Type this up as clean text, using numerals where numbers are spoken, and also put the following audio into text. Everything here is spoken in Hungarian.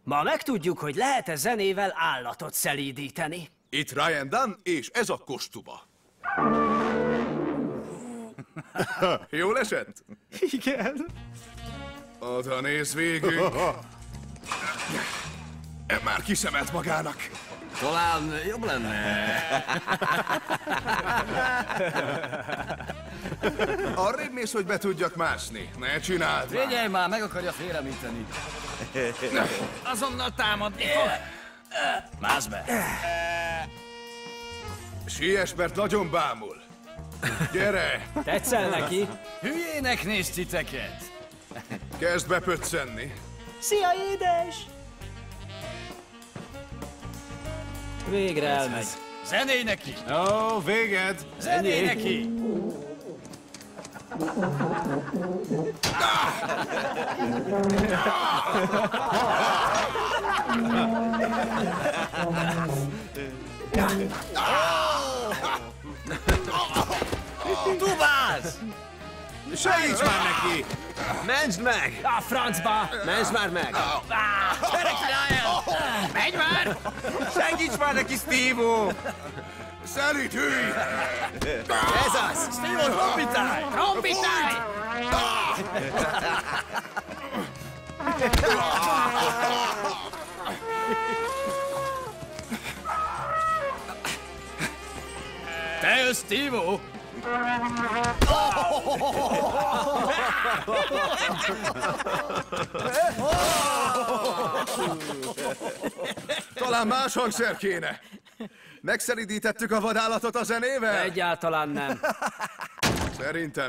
Ma megtudjuk, hogy lehet-e zenével állatot szelídíteni. Itt Ryan Dunn, és ez a kostuba. Jól esett? Igen. Oda néz végünk. Már kiszemelt magának. Talán jobb lenne. Arrébb mész, hogy be tudjak mászni. Ne csináld már. Figyelj már, meg akarja félemlíteni. Azonnal támadni fog. Mász be. Siess, mert nagyon bámul. Gyere, Tetszel neki? Hülyének néz titeket. kezd bepöccenni. Szia, édes! Végre elmegy. Zenéj neki. Ó, véged. Zenéj neki. Tubász! Segíts már neki! Mentsd meg! A francba! Mentsd már meg! Gyere ki, Ryan! Menj már! Segíts már neki, Steve-ó! Szelíd, hűj! Ez az! Steve-on, trombitálj! Trombitálj! Te jössz, Steve-ó! Talán más hangszer kéne. Megszelidítettük a vadállatot a zenével? Egyáltalán nem. Szerintem